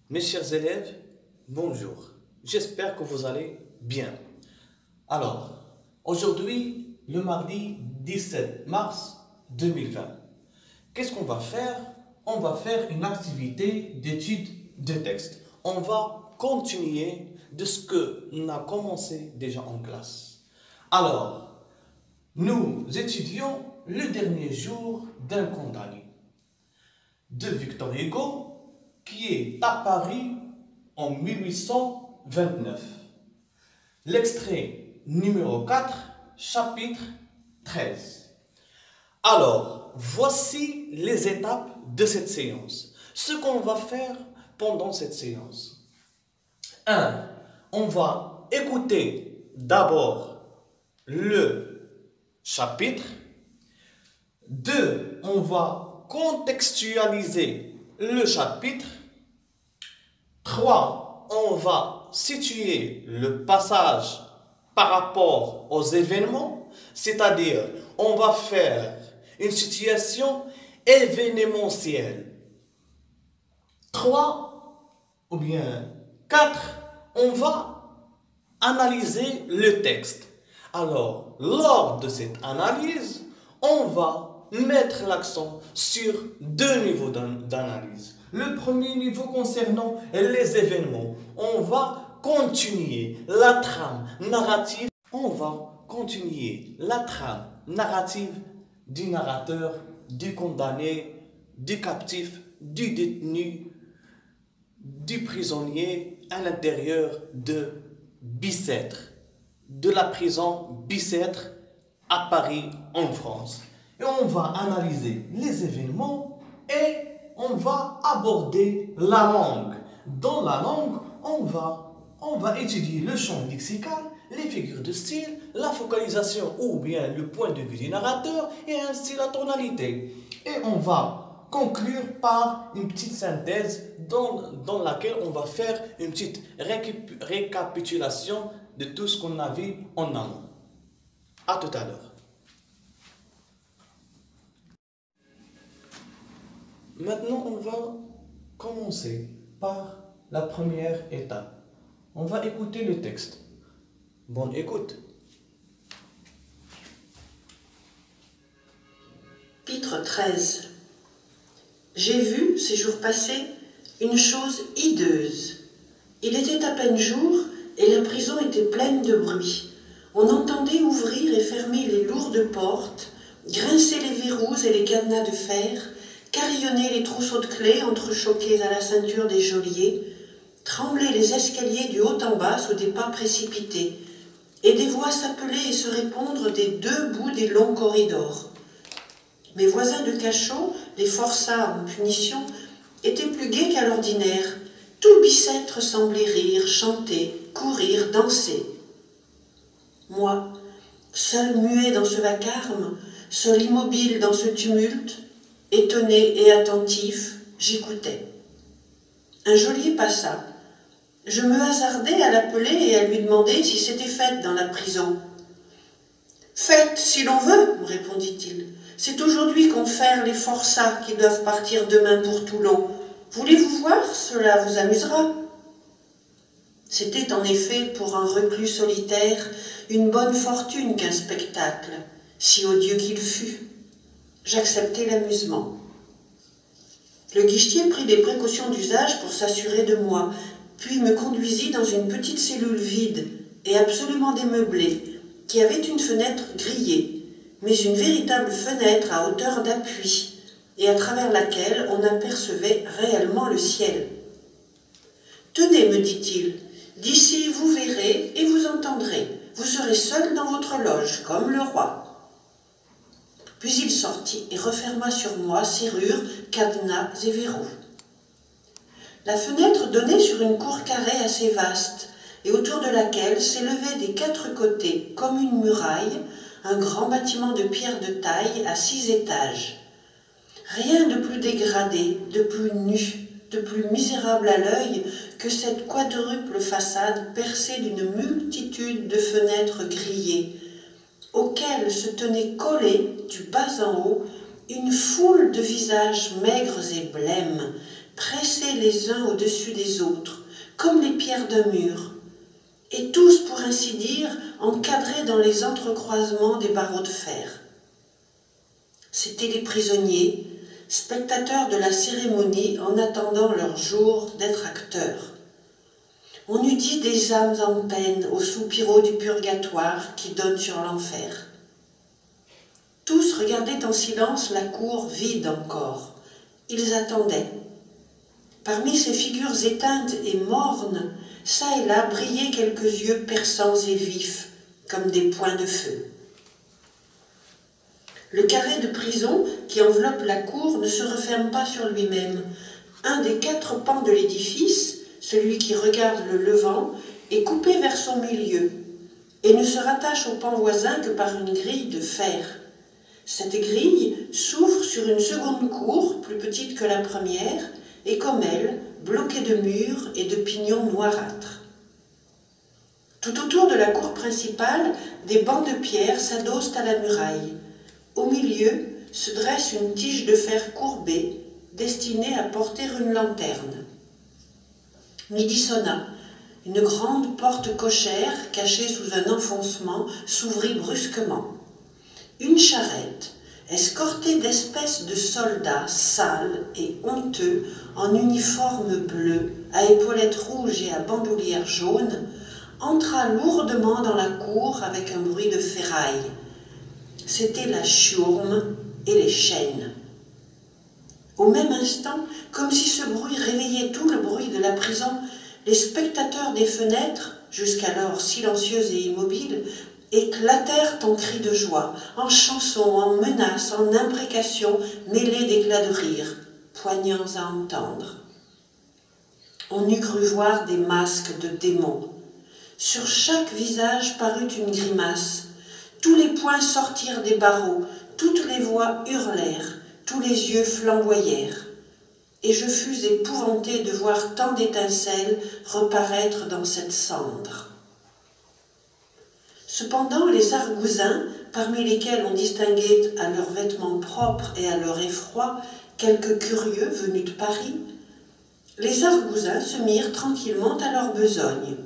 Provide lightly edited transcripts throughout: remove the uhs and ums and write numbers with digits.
Mes chers élèves, bonjour. J'espère que vous allez bien. Alors, aujourd'hui, le mardi 17 mars 2020, qu'est-ce qu'on va faire? On va faire une activité d'étude de texte. On va continuer de ce que l'on a commencé déjà en classe. Alors, nous étudions le dernier jour d'un condamné de Victor Hugo qui est apparu en 1829. L'extrait numéro 4, chapitre 13. Alors, voici les étapes de cette séance. Ce qu'on va faire pendant cette séance. 1. On va écouter d'abord le chapitre. 2. On va contextualiser le chapitre. 3. On va situer le passage par rapport aux événements, c'est-à-dire on va faire une situation événementielle. 3 ou bien 4, on va analyser le texte. Alors, lors de cette analyse, on va mettre l'accent sur deux niveaux d'analyse. Le premier niveau concernant les événements. On va continuer la trame narrative. On va continuer la trame narrative du narrateur, du condamné, du captif, du détenu, du prisonnier à l'intérieur de Bicêtre, de la prison Bicêtre à Paris en France. Et on va analyser les événements et on va aborder la langue. Dans la langue, on va étudier le champ lexical, les figures de style, la focalisation ou bien le point de vue du narrateur et ainsi la tonalité. Et on va conclure par une petite synthèse dans laquelle on va faire une petite récapitulation de tout ce qu'on a vu en amont. À tout à l'heure. Maintenant, on va commencer par la première étape. On va écouter le texte. Bonne écoute. Chapitre 13. J'ai vu, ces jours passés, une chose hideuse. Il était à peine jour et la prison était pleine de bruit. On entendait ouvrir et fermer les lourdes portes, grincer les verrous et les cadenas de fer, carillonner les trousseaux de clés entrechoqués à la ceinture des geôliers, trembler les escaliers du haut en bas sous des pas précipités, et des voix s'appeler et se répondre des deux bouts des longs corridors. Mes voisins de cachot, les forçats en punition, étaient plus gais qu'à l'ordinaire. Tout Bicêtre semblait rire, chanter, courir, danser. Moi, seul muet dans ce vacarme, seul immobile dans ce tumulte, étonné et attentif, j'écoutais. Un geôlier passa. Je me hasardai à l'appeler et à lui demander si c'était fête dans la prison. « Fête, si l'on veut, me répondit-il. C'est aujourd'hui qu'on ferme les forçats qui doivent partir demain pour Toulon. Voulez-vous voir? Cela vous amusera. » C'était en effet pour un reclus solitaire une bonne fortune qu'un spectacle, si odieux qu'il fût. J'acceptai l'amusement. Le guichetier prit des précautions d'usage pour s'assurer de moi, puis me conduisit dans une petite cellule vide et absolument démeublée, qui avait une fenêtre grillée, mais une véritable fenêtre à hauteur d'appui, et à travers laquelle on apercevait réellement le ciel. « Tenez, me dit-il, d'ici vous verrez et vous entendrez. Vous serez seul dans votre loge, comme le roi. » Puis il sortit et referma sur moi serrures, cadenas et verrous. La fenêtre donnait sur une cour carrée assez vaste, et autour de laquelle s'élevait des quatre côtés, comme une muraille, un grand bâtiment de pierre de taille à 6 étages. Rien de plus dégradé, de plus nu, de plus misérable à l'œil que cette quadruple façade percée d'une multitude de fenêtres grillées, auxquelles se tenaient collés, du bas en haut, une foule de visages maigres et blêmes, pressés les uns au-dessus des autres, comme les pierres d'un mur, et tous, pour ainsi dire, encadrés dans les entrecroisements des barreaux de fer. C'étaient les prisonniers, spectateurs de la cérémonie en attendant leur jour d'être acteurs. On eût dit des âmes en peine aux soupiraux du purgatoire qui donnent sur l'enfer. Tous regardaient en silence la cour vide encore. Ils attendaient. Parmi ces figures éteintes et mornes, çà et là brillaient quelques yeux perçants et vifs, comme des points de feu. Le carré de prison qui enveloppe la cour ne se referme pas sur lui-même. Un des 4 pans de l'édifice, celui qui regarde le levant, est coupé vers son milieu et ne se rattache au pan voisin que par une grille de fer. Cette grille s'ouvre sur une seconde cour, plus petite que la première, et comme elle, bloquée de murs et de pignons noirâtres. Tout autour de la cour principale, des bancs de pierre s'adossent à la muraille. Au milieu se dresse une tige de fer courbée, destinée à porter une lanterne. Midi sonna. Une grande porte cochère, cachée sous un enfoncement, s'ouvrit brusquement. Une charrette, escortée d'espèces de soldats sales et honteux, en uniforme bleu, à épaulettes rouges et à bandoulière jaune, entra lourdement dans la cour avec un bruit de ferraille. C'étaient la chiourme et les chaînes. Au même instant, comme si ce bruit réveillait tout le bruit de la prison, les spectateurs des fenêtres, jusqu'alors silencieuses et immobiles, éclatèrent en cris de joie, en chansons, en menaces, en imprécations, mêlées d'éclats de rire, poignants à entendre. On eût cru voir des masques de démons. Sur chaque visage parut une grimace. Tous les poings sortirent des barreaux, toutes les voix hurlèrent, tous les yeux flamboyèrent. Et je fus épouvantée de voir tant d'étincelles reparaître dans cette cendre. Cependant, les argousins, parmi lesquels on distinguait à leurs vêtements propres et à leur effroi quelques curieux venus de Paris, les argousins se mirent tranquillement à leur besogne.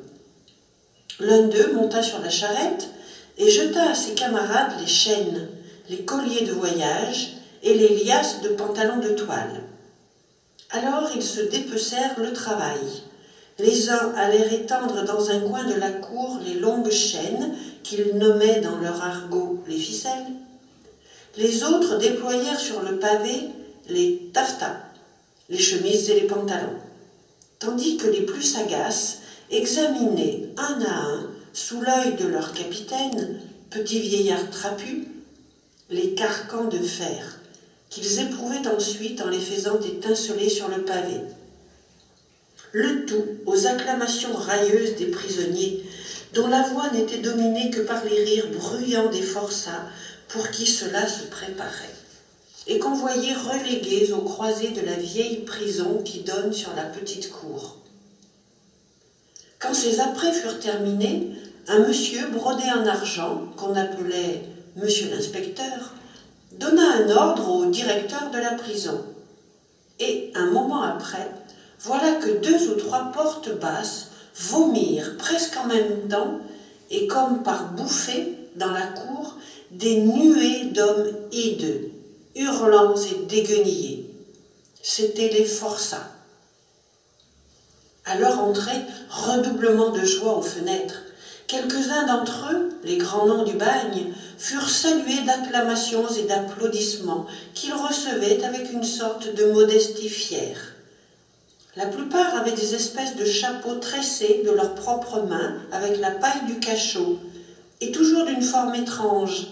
L'un d'eux monta sur la charrette et jeta à ses camarades les chaînes, les colliers de voyage et les liasses de pantalons de toile. Alors ils se dépecèrent le travail. Les uns allèrent étendre dans un coin de la cour les longues chaînes qu'ils nommaient dans leur argot les ficelles. Les autres déployèrent sur le pavé les taffetas, les chemises et les pantalons, tandis que les plus sagaces examinaient un à un, sous l'œil de leur capitaine, petit vieillard trapu, les carcans de fer, qu'ils éprouvaient ensuite en les faisant étinceler sur le pavé. Le tout aux acclamations railleuses des prisonniers, dont la voix n'était dominée que par les rires bruyants des forçats pour qui cela se préparait, et qu'on voyait relégués aux croisées de la vieille prison qui donne sur la petite cour. Quand ces apprêts furent terminés, un monsieur brodé en argent, qu'on appelait monsieur l'inspecteur, donna un ordre au directeur de la prison. Et, un moment après, voilà que 2 ou 3 portes basses vomirent presque en même temps, et comme par bouffées, dans la cour, des nuées d'hommes hideux, hurlants et déguenillés. C'étaient les forçats. À leur entrée, redoublement de joie aux fenêtres. Quelques-uns d'entre eux, les grands noms du bagne, furent salués d'acclamations et d'applaudissements qu'ils recevaient avec une sorte de modestie fière. La plupart avaient des espèces de chapeaux tressés de leurs propres mains avec la paille du cachot, et toujours d'une forme étrange,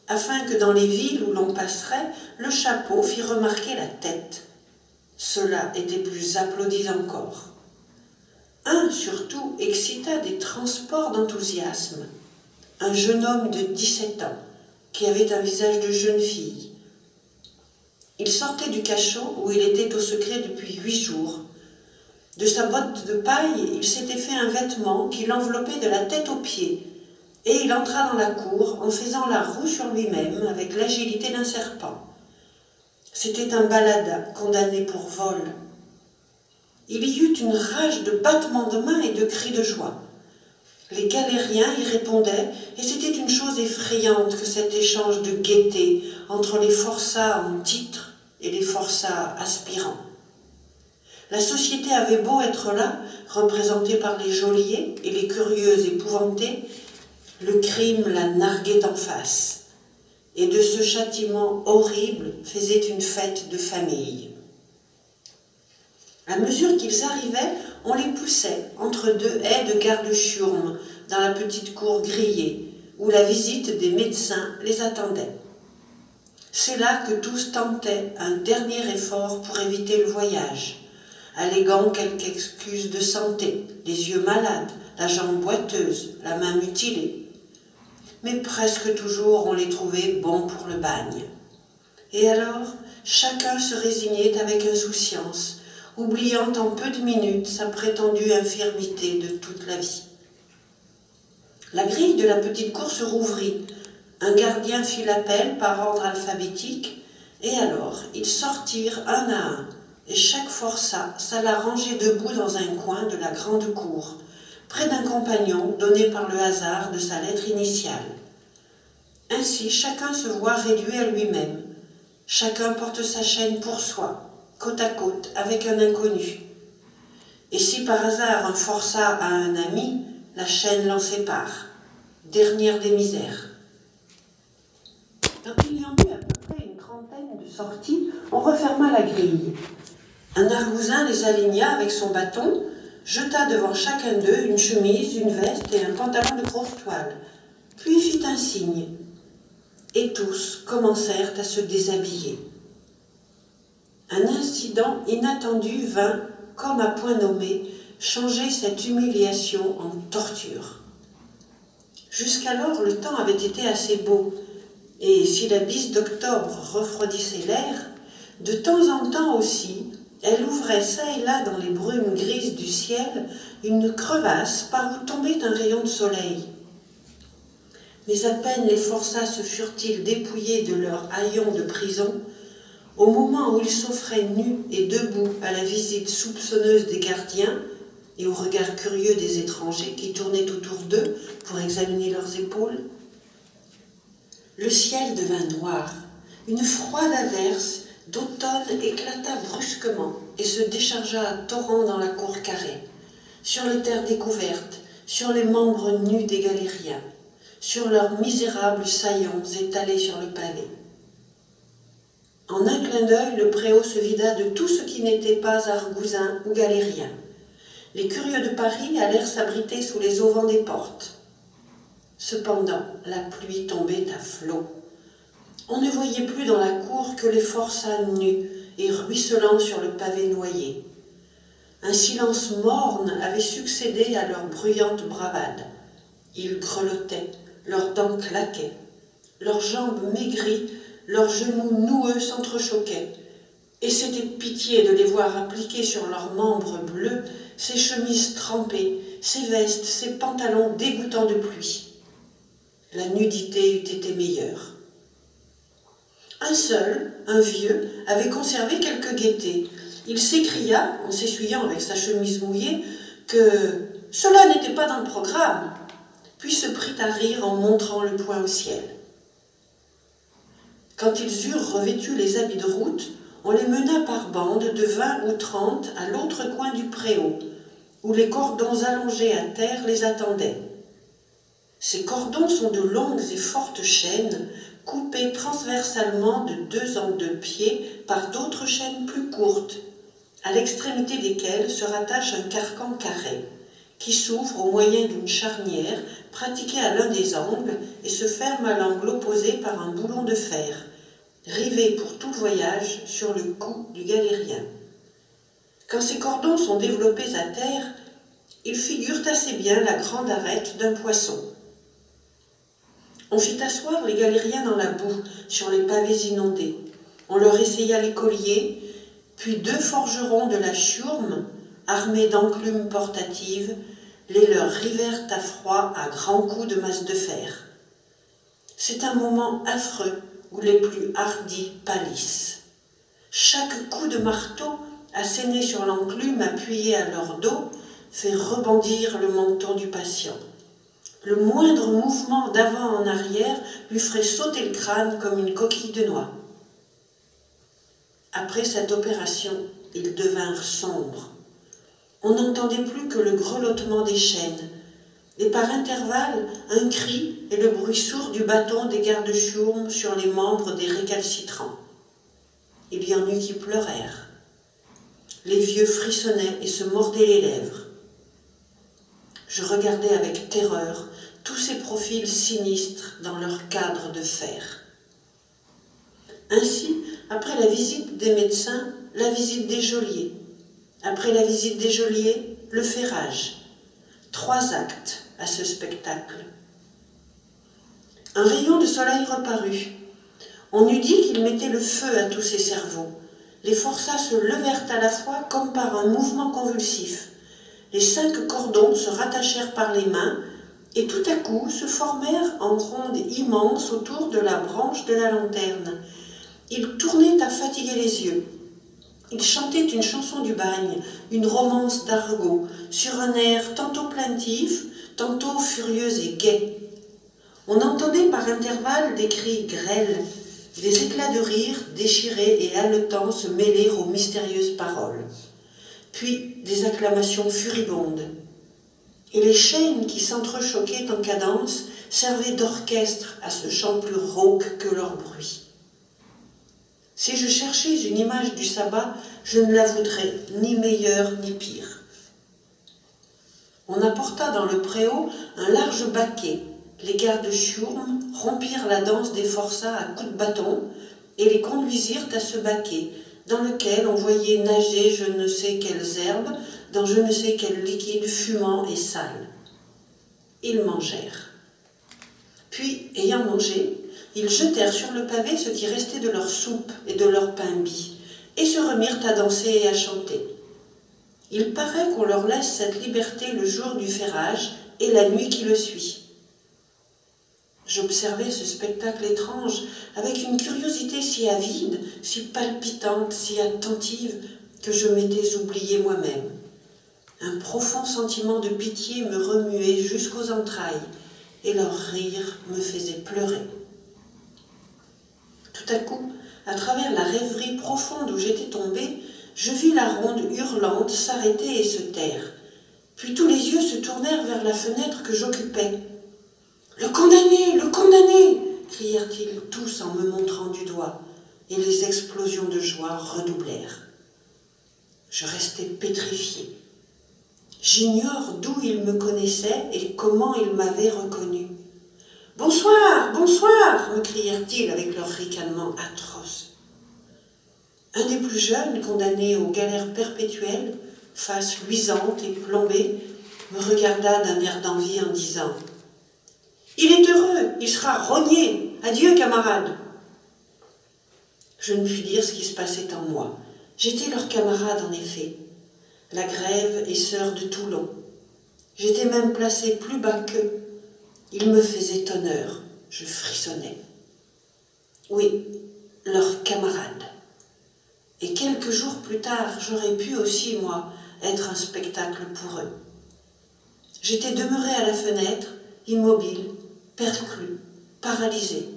afin que dans les villes où l'on passerait, le chapeau fît remarquer la tête. Cela était plus applaudi encore. Un, surtout, excita des transports d'enthousiasme. Un jeune homme de 17 ans, qui avait un visage de jeune fille. Il sortait du cachot où il était au secret depuis 8 jours. De sa botte de paille, il s'était fait un vêtement qui l'enveloppait de la tête aux pieds, et il entra dans la cour en faisant la roue sur lui-même avec l'agilité d'un serpent. C'était un balada condamné pour vol. Il y eut une rage de battements de mains et de cris de joie. Les galériens y répondaient, et c'était une chose effrayante que cet échange de gaieté entre les forçats en titre et les forçats aspirants. La société avait beau être là, représentée par les geôliers et les curieux épouvantés, le crime la narguait en face, et de ce châtiment horrible faisait une fête de famille. À mesure qu'ils arrivaient, on les poussait entre deux haies de garde-chiourme dans la petite cour grillée, où la visite des médecins les attendait. C'est là que tous tentaient un dernier effort pour éviter le voyage, alléguant quelque excuse de santé, les yeux malades, la jambe boiteuse, la main mutilée. Mais presque toujours on les trouvait bons pour le bagne. Et alors, chacun se résignait avec insouciance, oubliant en peu de minutes sa prétendue infirmité de toute la vie. La grille de la petite cour se rouvrit, un gardien fit l'appel par ordre alphabétique, et alors ils sortirent un à un, et chaque forçat s'alla ranger debout dans un coin de la grande cour, près d'un compagnon donné par le hasard de sa lettre initiale. Ainsi chacun se voit réduit à lui-même, chacun porte sa chaîne pour soi, côte à côte avec un inconnu. Et si par hasard un forçat a un ami, la chaîne l'en sépare. Dernière des misères. Quand il y en eut à peu près une trentaine de sorties, on referma la grille. Un argousin les aligna avec son bâton, jeta devant chacun d'eux une chemise, une veste et un pantalon de grosse toile, puis fit un signe. Et tous commencèrent à se déshabiller. Un incident inattendu vint, comme à point nommé, changer cette humiliation en torture. Jusqu'alors, le temps avait été assez beau, et si la bise d'octobre refroidissait l'air, de temps en temps aussi, elle ouvrait çà et là dans les brumes grises du ciel une crevasse par où tombait un rayon de soleil. Mais à peine les forçats se furent-ils dépouillés de leur haillon de prison, au moment où ils s'offraient nus et debout à la visite soupçonneuse des gardiens et au regard curieux des étrangers qui tournaient autour d'eux pour examiner leurs épaules, le ciel devint noir, une froide averse d'automne éclata brusquement et se déchargea à torrents dans la cour carrée, sur les terres découvertes, sur les membres nus des galériens, sur leurs misérables saillons étalés sur le pavé. En un clin d'œil, le préau se vida de tout ce qui n'était pas argousin ou galérien. Les curieux de Paris allèrent s'abriter sous les auvents des portes. Cependant, la pluie tombait à flots. On ne voyait plus dans la cour que les forçats nus et ruisselant sur le pavé noyé. Un silence morne avait succédé à leur bruyante bravade. Ils grelottaient, leurs dents claquaient, leurs jambes maigries, leurs genoux noueux s'entrechoquaient, et c'était pitié de les voir appliquer sur leurs membres bleus ces chemises trempées, ces vestes, ces pantalons dégoûtants de pluie. La nudité eût été meilleure. Un seul, un vieux, avait conservé quelque gaieté. Il s'écria, en s'essuyant avec sa chemise mouillée, que cela n'était pas dans le programme, puis se prit à rire en montrant le poing au ciel. Quand ils eurent revêtu les habits de route, on les mena par bandes de 20 ou 30 à l'autre coin du préau, où les cordons allongés à terre les attendaient. Ces cordons sont de longues et fortes chaînes, coupées transversalement de 2 en 2 pieds par d'autres chaînes plus courtes, à l'extrémité desquelles se rattache un carcan carré, qui s'ouvre au moyen d'une charnière pratiquée à l'un des angles et se ferme à l'angle opposé par un boulon de fer, rivé pour tout le voyage sur le cou du galérien. Quand ces cordons sont développés à terre, ils figurent assez bien la grande arête d'un poisson. On fit asseoir les galériens dans la boue, sur les pavés inondés. On leur essaya les colliers, puis 2 forgerons de la chiourme, armés d'enclumes portatives, les leur rivèrent à froid à grands coups de masse de fer. C'est un moment affreux où les plus hardis pâlissent. Chaque coup de marteau asséné sur l'enclume appuyé à leur dos fait rebondir le menton du patient. Le moindre mouvement d'avant en arrière lui ferait sauter le crâne comme une coquille de noix. Après cette opération, ils devinrent sombres. On n'entendait plus que le grelottement des chaînes, et par intervalles, un cri et le bruit sourd du bâton des gardes-chiourmes sur les membres des récalcitrants. Il y en eut qui pleurèrent. Les vieux frissonnaient et se mordaient les lèvres. Je regardais avec terreur tous ces profils sinistres dans leur cadre de fer. Ainsi, après la visite des médecins, la visite des geôliers. Après la visite des geôliers, le ferrage. 3 actes à ce spectacle. Un rayon de soleil reparut. On eût dit qu'il mettait le feu à tous ces cerveaux. Les forçats se levèrent à la fois comme par un mouvement convulsif. Les 5 cordons se rattachèrent par les mains et tout à coup se formèrent en ronde immense autour de la branche de la lanterne. Ils tournaient à fatiguer les yeux. Ils chantaient une chanson du bagne, une romance d'argot, sur un air tantôt plaintif, tantôt furieux et gai. On entendait par intervalles des cris grêles, des éclats de rire déchirés et haletants se mêler aux mystérieuses paroles. Puis des acclamations furibondes. Et les chaînes qui s'entrechoquaient en cadence servaient d'orchestre à ce chant plus rauque que leur bruit. Si je cherchais une image du sabbat, je ne la voudrais ni meilleure ni pire. On apporta dans le préau un large baquet. Les gardes-chiourmes rompirent la danse des forçats à coups de bâton et les conduisirent à ce baquet, dans lequel on voyait nager je ne sais quelles herbes, dans je ne sais quel liquide fumant et sale. Ils mangèrent. Puis, ayant mangé, ils jetèrent sur le pavé ce qui restait de leur soupe et de leur pain bis, et se remirent à danser et à chanter. Il paraît qu'on leur laisse cette liberté le jour du ferrage et la nuit qui le suit. J'observais ce spectacle étrange avec une curiosité si avide, si palpitante, si attentive, que je m'étais oublié moi-même. Un profond sentiment de pitié me remuait jusqu'aux entrailles, et leur rire me faisait pleurer. Tout à coup, à travers la rêverie profonde où j'étais tombée, je vis la ronde hurlante s'arrêter et se taire. Puis tous les yeux se tournèrent vers la fenêtre que j'occupais. « Le condamné, le condamné !» crièrent-ils tous en me montrant du doigt, et les explosions de joie redoublèrent. Je restais pétrifiée. J'ignore d'où ils me connaissaient et comment ils m'avaient reconnue. « Bonsoir, bonsoir !» me crièrent-ils avec leur ricanement atroce. Un des plus jeunes, condamné aux galères perpétuelles, face luisante et plombée, me regarda d'un air d'envie en disant « Il est heureux, il sera rogné. Adieu, camarade !» Je ne pus dire ce qui se passait en moi. J'étais leur camarade, en effet. La grève est sœur de Toulon. J'étais même placé plus bas qu'eux. Ils me faisaient honneur. Je frissonnais. Oui, leur camarade. Et quelques jours plus tard, j'aurais pu aussi, moi, être un spectacle pour eux. J'étais demeuré à la fenêtre, immobile, perclus, paralysé.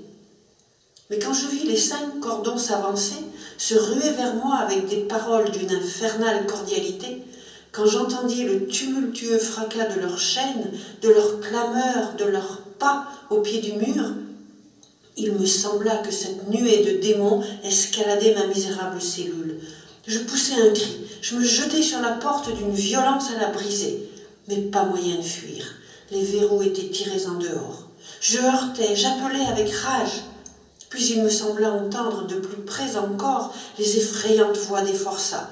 Mais quand je vis les 5 cordons s'avancer, se ruer vers moi avec des paroles d'une infernale cordialité, quand j'entendis le tumultueux fracas de leurs chaînes, de leurs clameurs, de leurs pas au pied du mur, il me sembla que cette nuée de démons escaladait ma misérable cellule. Je poussai un cri, je me jetai sur la porte d'une violence à la briser, mais pas moyen de fuir. Les verrous étaient tirés en dehors. Je heurtais, j'appelais avec rage. Puis il me sembla entendre de plus près encore les effrayantes voix des forçats.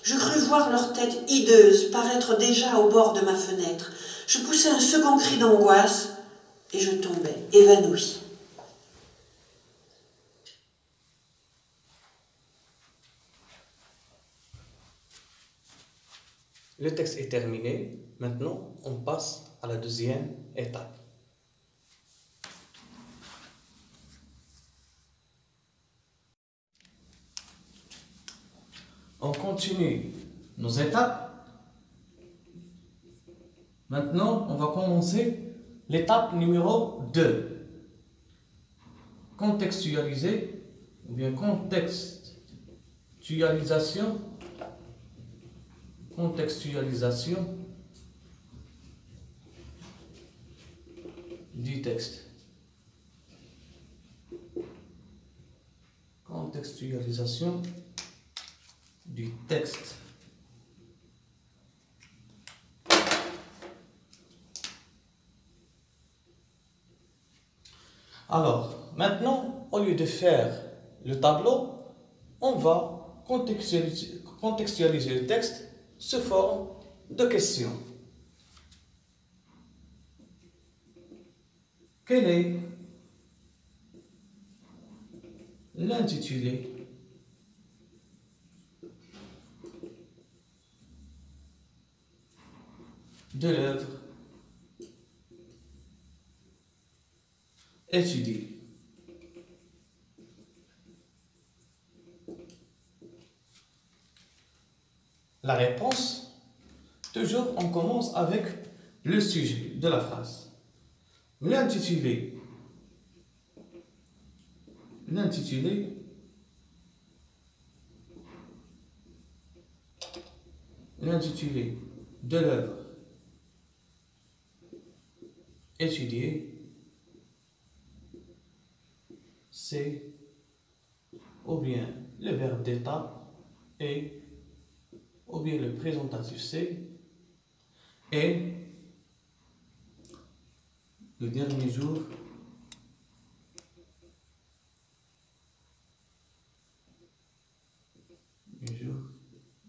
Je crus voir leur tête hideuse paraître déjà au bord de ma fenêtre. Je poussai un second cri d'angoisse et je tombai, évanouie. Le texte est terminé. Maintenant, on passe à la deuxième étape. continue nos étapes. Maintenant, on va commencer l'étape numéro 2. Contextualiser ou bien contextualisation du texte. Contextualisation du texte. Alors, maintenant, au lieu de faire le tableau, on va contextualiser le texte sous forme de questions. Quel est l'intitulé de l'œuvre étudiée? La réponse, toujours on commence avec le sujet de la phrase. L'intitulé de l'œuvre étudiée, c'est ou bien le verbe d'état et ou bien le présentatif c'est et le dernier jour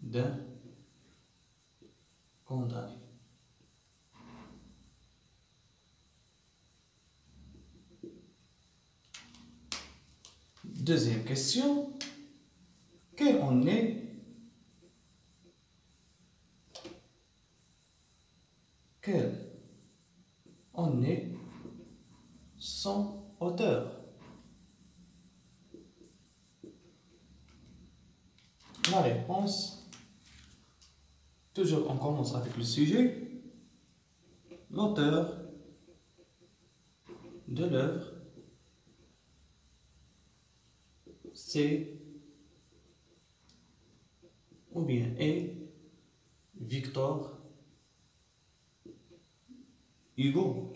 d'un condamné. Deuxième question, quel en est son auteur? La réponse, toujours on commence avec le sujet. L'auteur de l'œuvre, c'est ou bien est Victor Hugo.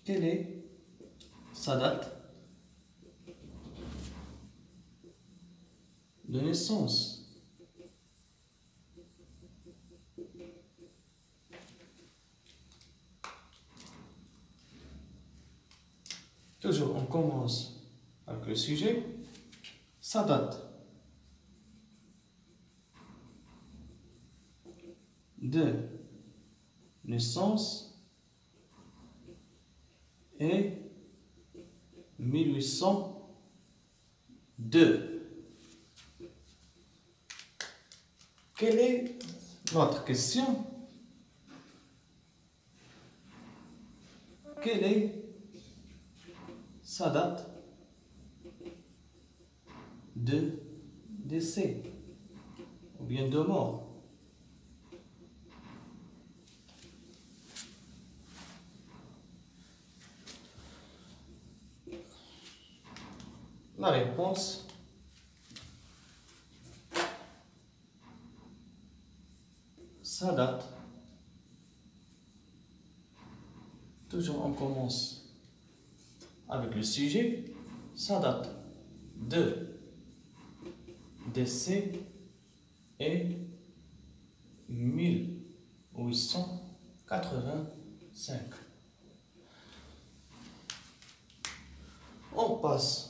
Quelle est sa date de naissance? Toujours, on commence avec le sujet, sa date de naissance est 1802. Quelle est notre question? Quelle est sa date de décès ou bien de mort? La réponse, sa date, toujours on commence avec le sujet, sa date de décès est 1885. On passe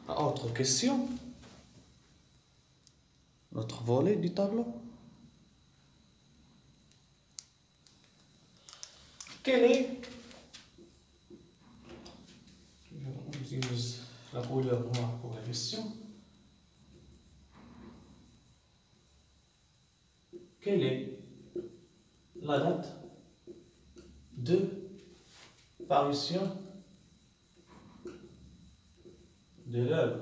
à autre question, notre volet du tableau. Quelle est, on utilise la couleur noire pour la question, quelle est la date de parution de l'œuvre?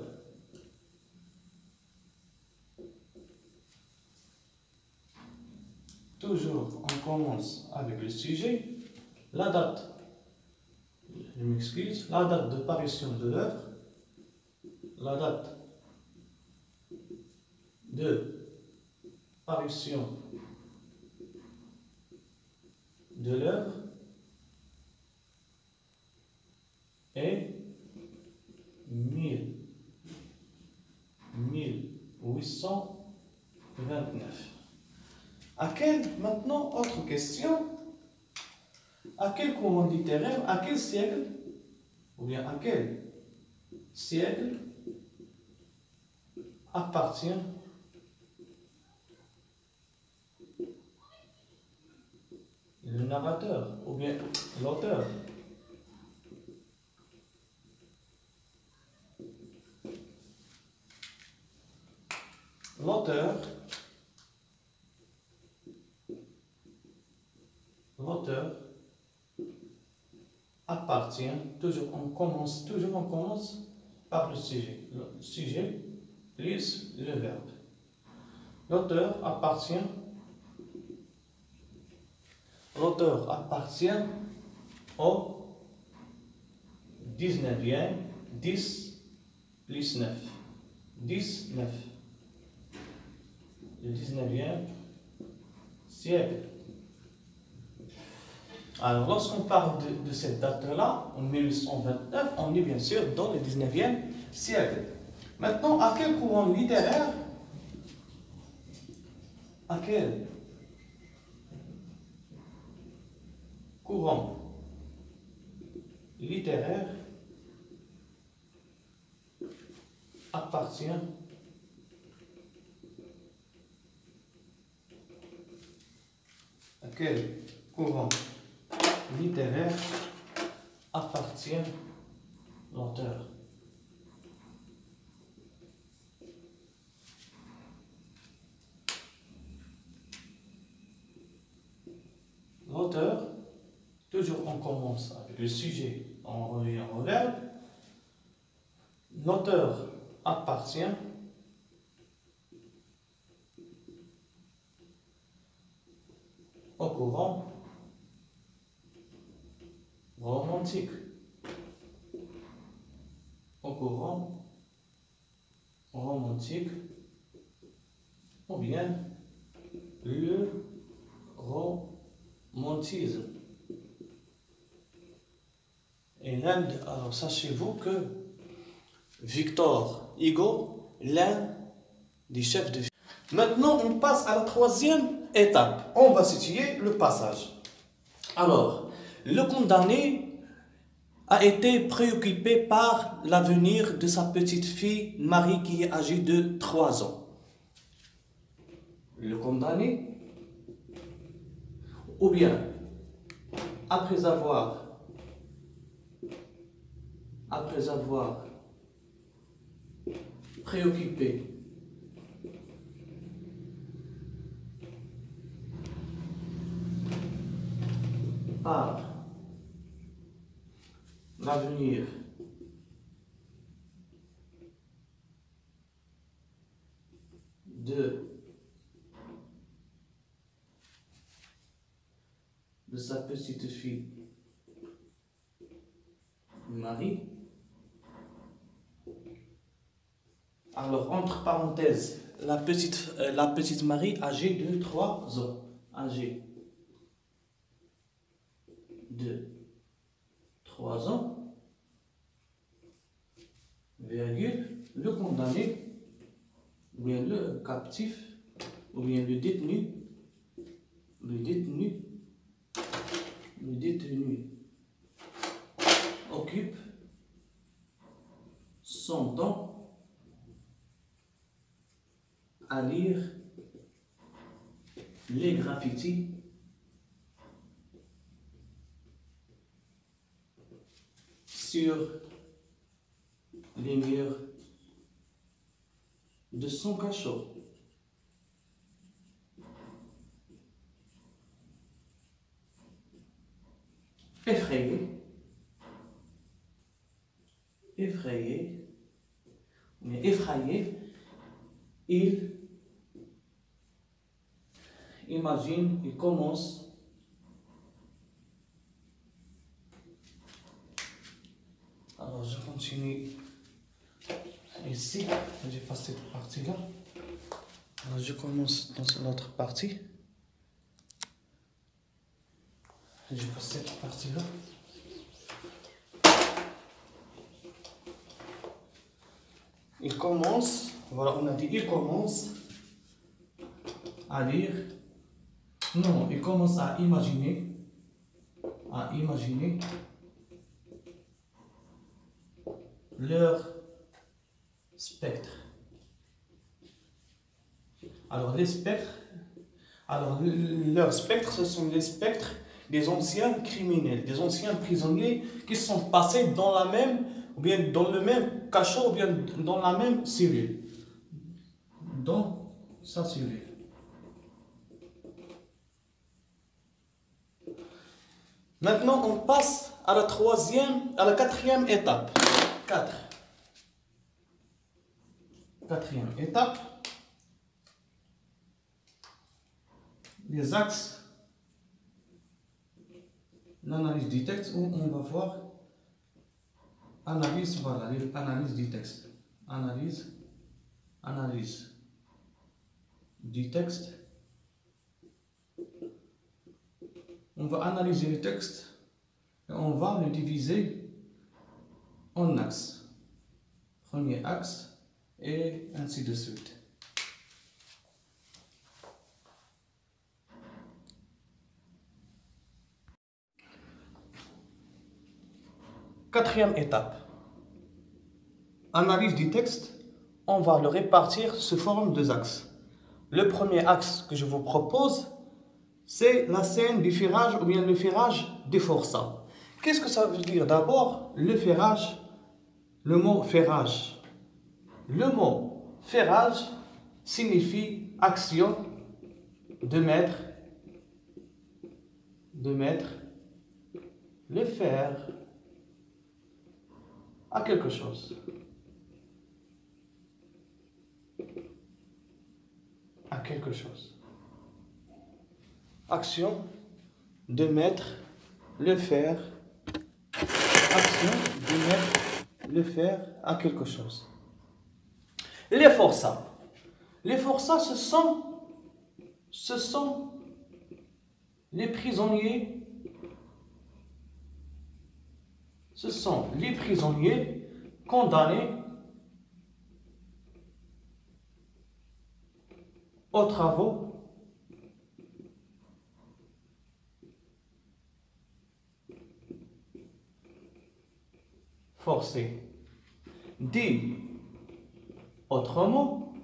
Toujours, on commence avec le sujet, la date, je m'excuse, la date de parution de l'œuvre, la date de parution de l'œuvre est 1829. Maintenant, autre question. À quel courant littéraire, à quel siècle, ou bien à quel siècle appartient le narrateur, ou bien l'auteur? L'auteur appartient, toujours on commence par le sujet. Le sujet plus le verbe. L'auteur appartient au 19e, 10 plus 9. 19. Le 19e siècle. Alors, lorsqu'on parle de cette date-là, en 1829, on est bien sûr dans le 19e siècle. Maintenant, à quel courant littéraire appartient l'auteur? L'auteur, toujours on commence avec le sujet, on revient au verbe. L'auteur appartient au courant romantique. Ou bien le romantisme. Et alors sachez-vous que Victor Hugo, l'un des chefs de... Maintenant, on passe à la troisième étape. On va situer le passage. Alors, le condamné a été préoccupé par l'avenir de sa petite fille Marie qui est âgée de 3 ans. Le condamné, ou bien, après avoir préoccupé par l'avenir de sa petite fille Marie. Alors, entre parenthèses, la petite Marie âgée de 3 ans. Âgée de 3 ans, virgule, le condamné, ou bien le captif, ou bien le détenu occupe son temps à lire les graffitis sur les murs de son cachot. effrayé, mais effrayé, il imagine, il commence alors je continue ici, j'efface cette partie-là. Alors je commence dans l'autre partie. J'efface cette partie-là. Il commence, voilà, on a dit il commence à lire. Non, il commence à imaginer leur spectre. Alors les spectres, leurs spectres, ce sont les spectres des anciens criminels, des anciens prisonniers qui sont passés dans la même, ou bien dans le même cachot, ou bien dans la même cellule. Dans sa cellule. Maintenant, on passe à la quatrième étape. Quatrième étape. Les axes. L'analyse du texte, où on va voir analyse, voilà, l'analyse du texte. Analyse du texte. On va analyser le texte et on va le diviser en axes. Premier axe et ainsi de suite. Quatrième étape. Analyse du texte, on va le répartir sous forme de axes. Le premier axe que je vous propose, c'est la scène du ferrage ou bien le ferrage des forçats. Qu'est-ce que ça veut dire? D'abord, le ferrage, le mot ferrage. Le mot ferrage signifie action de mettre le fer à quelque chose. À quelque chose. Action de mettre le fer. Action de mettre le fer à quelque chose. Les forçats. Les forçats, ce sont les prisonniers. Ce sont les prisonniers condamnés aux travaux forcés. Dit autrement,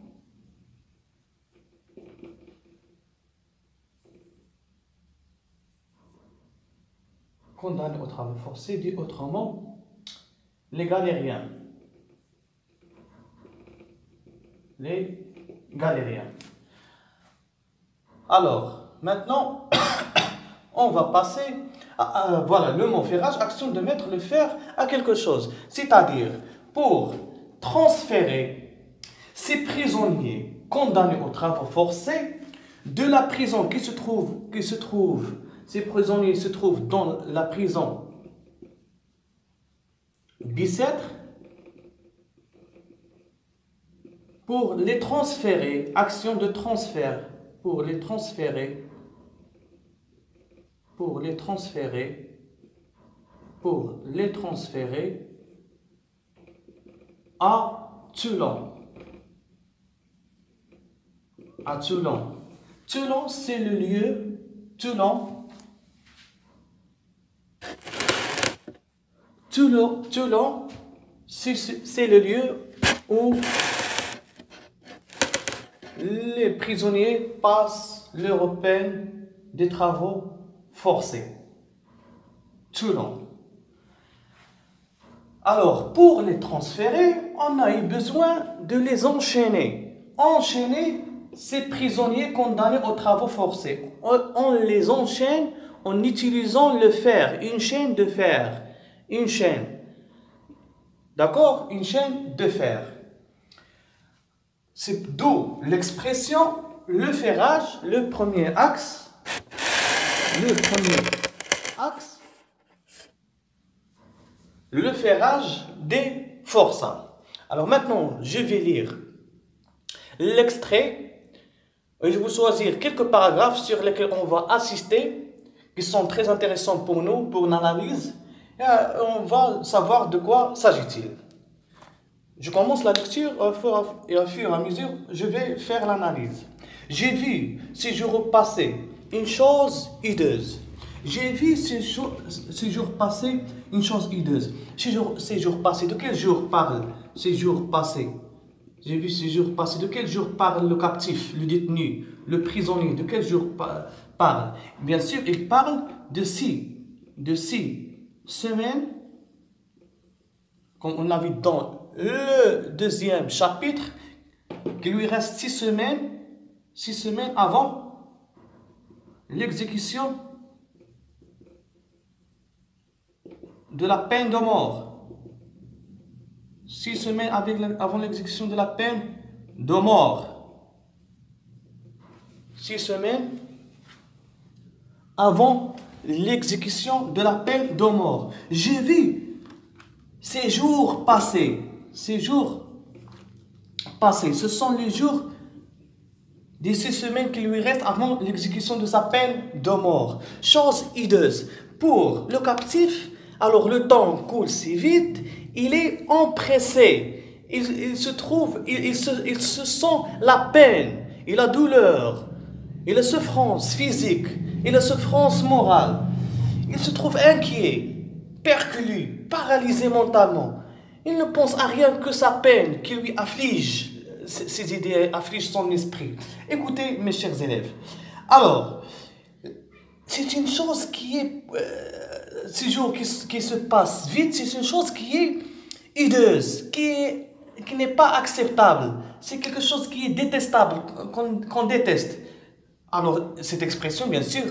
condamnés aux travaux forcés, dit autrement, les galériens. Les galériens. Alors, maintenant, on va passer à voilà, le mot ferrage, action de mettre le fer à quelque chose. C'est-à-dire, pour transférer ces prisonniers condamnés aux travaux forcés de la prison ces prisonniers se trouvent dans la prison Bicêtre, pour les transférer, action de transfert, pour les transférer à Toulon. À Toulon. Toulon, c'est le lieu. Toulon, c'est le lieu où les prisonniers passent leur peine des travaux forcés. Toulon. Alors, pour les transférer, on a eu besoin de les enchaîner. Enchaîner ces prisonniers condamnés aux travaux forcés. On les enchaîne en utilisant le fer, une chaîne de fer. Une chaîne. D'accord? Une chaîne de fer. C'est d'où l'expression le ferrage, le premier axe. Le premier axe. Le ferrage des forçats. Alors maintenant, je vais lire l'extrait. Et je vais choisir quelques paragraphes sur lesquels on va assister, qui sont très intéressants pour nous, pour l'analyse. Et on va savoir de quoi s'agit-il. Je commence la lecture et au fur et à mesure, je vais faire l'analyse. J'ai vu ces jours passés une chose hideuse. J'ai vu ces jours passés une chose hideuse. Ces jours passés, de quel jour parle ces jours passés? J'ai vu ces jours passés. De quel jour parle le captif, le détenu, le prisonnier? De quel jour parle? Bien sûr, il parle de 6 semaines, comme on l'a vu dans le deuxième chapitre, qu'il lui reste 6 semaines avant l'exécution de la peine de mort. 6 semaines avant l'exécution de la peine de mort. 6 semaines avant l'exécution de la peine de mort. J'ai vu ces jours passés. Ces jours passés. Ce sont les jours des 6 semaines qui lui restent avant l'exécution de sa peine de mort. Chose hideuse. Pour le captif, alors le temps coule si vite, il est empressé. Il se sent la peine, et la douleur, et la souffrance physique, et la souffrance morale. Il se trouve inquiet, perclus, paralysé mentalement. Il ne pense à rien que sa peine qui lui afflige, ses idées affligent son esprit. Écoutez, mes chers élèves. Alors, c'est une chose qui est... ces jours qui se passent vite, c'est une chose qui est hideuse, qui n'est pas acceptable. C'est quelque chose qui est détestable, qu'on déteste. Alors, cette expression, bien sûr,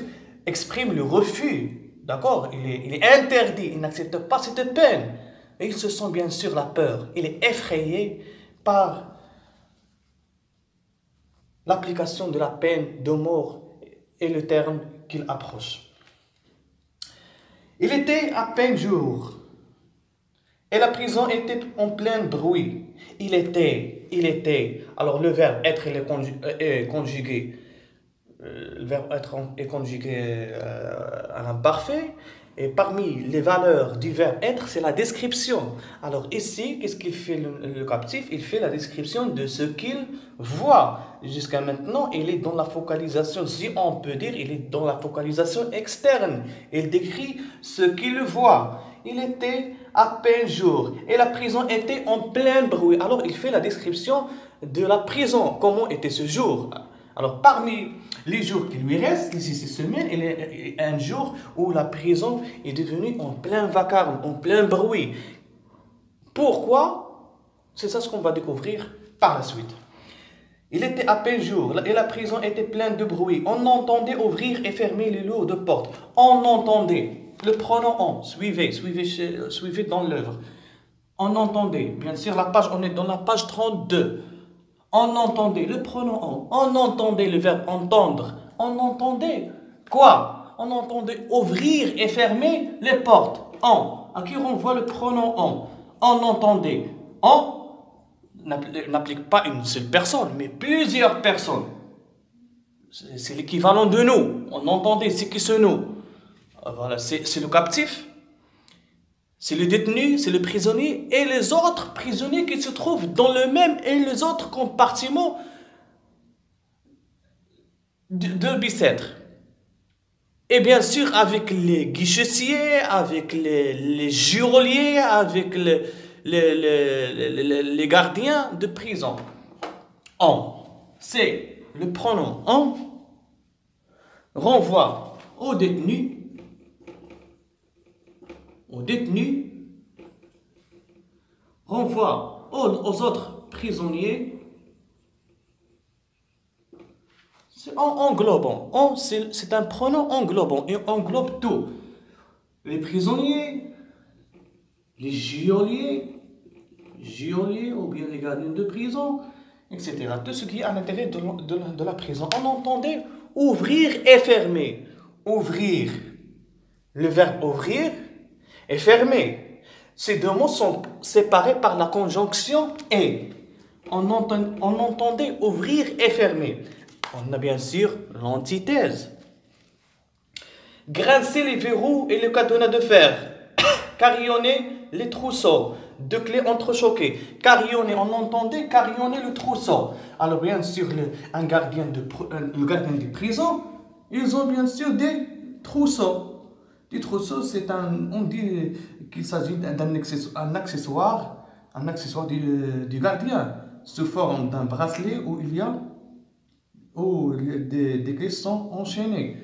exprime le refus. D'accord? Il est interdit, il n'accepte pas cette peine. Et il se sent bien sûr la peur. Il est effrayé par l'application de la peine de mort et le terme qu'il approche. Il était à peine jour et la prison était en plein bruit. Il était. Alors le verbe être est conjugué. Le verbe être est conjugué à l'imparfait. Et parmi les valeurs du verbe être, c'est la description. Alors ici, qu'est-ce qu'il fait le captif? Il fait la description de ce qu'il voit. Jusqu'à maintenant, il est dans la focalisation, si on peut dire, il est dans la focalisation externe. Il décrit ce qu'il voit. Il était à peine jour et la prison était en plein bruit. Alors il fait la description de la prison. Comment était ce jour? Alors, parmi les jours qui lui restent, ces 6 semaines, il y a un jour où la prison est devenue en plein vacarme, en plein bruit. Pourquoi? C'est ça ce qu'on va découvrir par la suite. Il était à peine jour et la prison était pleine de bruit. On entendait ouvrir et fermer les lourdes portes. On entendait. Le pronom on. Suivez dans l'œuvre. On entendait. Bien sûr, on est dans la page 32. On entendait le pronom on entendait le verbe entendre. On entendait quoi? On entendait ouvrir et fermer les portes. On. À qui renvoie le pronom on? On entendait. On n'applique pas une seule personne, mais plusieurs personnes. C'est l'équivalent de nous. On entendait, c'est qui c'est nous? Voilà, c'est le captif. C'est le détenu, c'est le prisonnier et les autres prisonniers qui se trouvent dans le même et les autres compartiments de Bicêtre. Et bien sûr avec les guichetiers, avec les geôliers, avec les gardiens de prison. On, c'est le pronom on, renvoie aux détenus, renvoie aux autres prisonniers. C'est en englobant. C'est un pronom englobant. Il englobe tout. Les prisonniers, les geôliers ou bien les gardiens de prison, etc. Tout ce qui est à l'intérieur de la prison. On entendait ouvrir et fermer. Ouvrir, le verbe ouvrir et fermer. Ces deux mots sont séparés par la conjonction et. On entendait ouvrir et fermer. On a bien sûr l'antithèse. Grincer les verrous et le cadenas de fer. Carillonner les trousseaux. Deux clés entrechoquées. Carillonner, on entendait carillonner le trousseau. Alors bien sûr, le gardien de prison, ils ont bien sûr des trousseaux. Des trousseaux, on dit qu'il s'agit d'un accessoire du gardien, sous forme d'un bracelet où des clés sont enchaînées.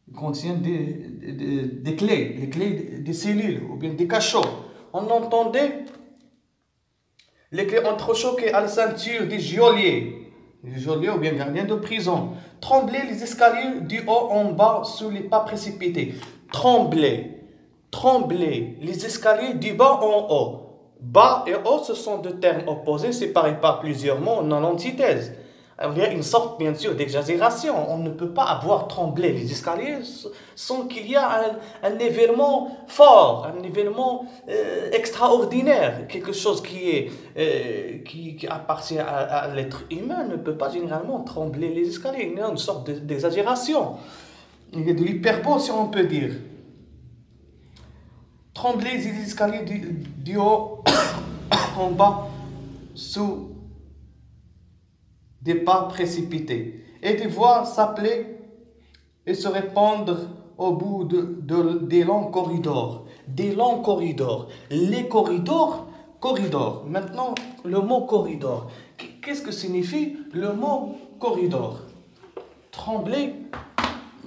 Ils contiennent des clés, les clés des cellules ou bien des cachots. On entendait les clés entrechoquées à la ceinture des geôliers ou bien gardiens de prison. Trembler les escaliers du haut en bas sous les pas précipités. Trembler les escaliers du bas en haut. Bas et haut, ce sont deux termes opposés séparés par plusieurs mots dans l'antithèse. Il y a une sorte, bien sûr, d'exagération. On ne peut pas avoir tremblé les escaliers sans qu'il y ait un événement fort, un événement extraordinaire. Quelque chose qui appartient à l'être humain ne peut pas généralement trembler les escaliers. Il y a une sorte d'exagération. Il y a de l'hyperbole, si on peut dire. Trembler les escaliers du haut en bas sous des pas précipités, et des voix s'appeler et se répandre au bout des longs corridors. Des longs corridors. Les corridors. Maintenant, le mot corridor. Qu'est-ce que signifie le mot corridor? Trembler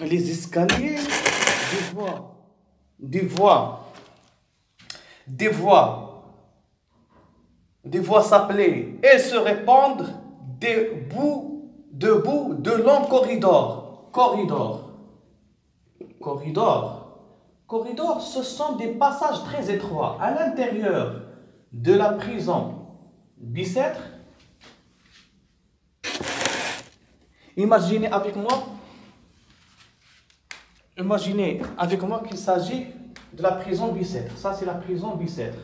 les escaliers, des voix s'appeler et se répandre debout de longs corridors. Corridors, ce sont des passages très étroits à l'intérieur de la prison Bicêtre. Imaginez avec moi qu'il s'agit de la prison Bicêtre. Ça, c'est la prison Bicêtre.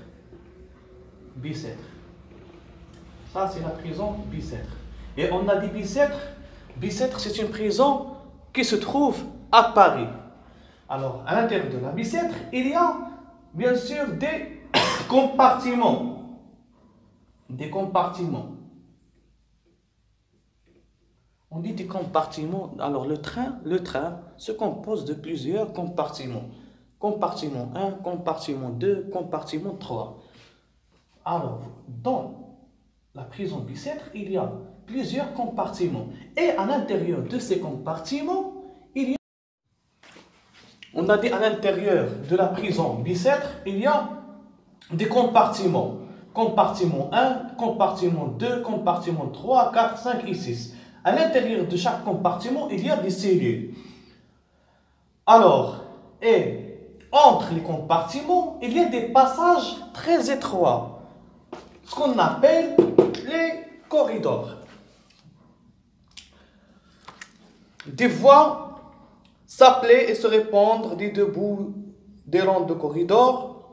Ça, c'est la prison Bicêtre. Et on a dit Bicêtre. Bicêtre, c'est une prison qui se trouve à Paris. Alors, à l'intérieur de la Bicêtre, il y a bien sûr des compartiments. On dit des compartiments. Alors, le train se compose de plusieurs compartiments. Compartiment 1, compartiment 2, compartiment 3. Alors, dans la prison Bicêtre, il y a plusieurs compartiments. Et à l'intérieur de ces compartiments, on a dit à l'intérieur de la prison Bicêtre, il y a des compartiments. Compartiment 1, compartiment 2, compartiment 3, 4, 5 et 6. À l'intérieur de chaque compartiment, il y a des cellules. Alors, et entre les compartiments, il y a des passages très étroits. Ce qu'on appelle les corridors. Des voix s'appeler et se répandre des deux bouts des longs corridors,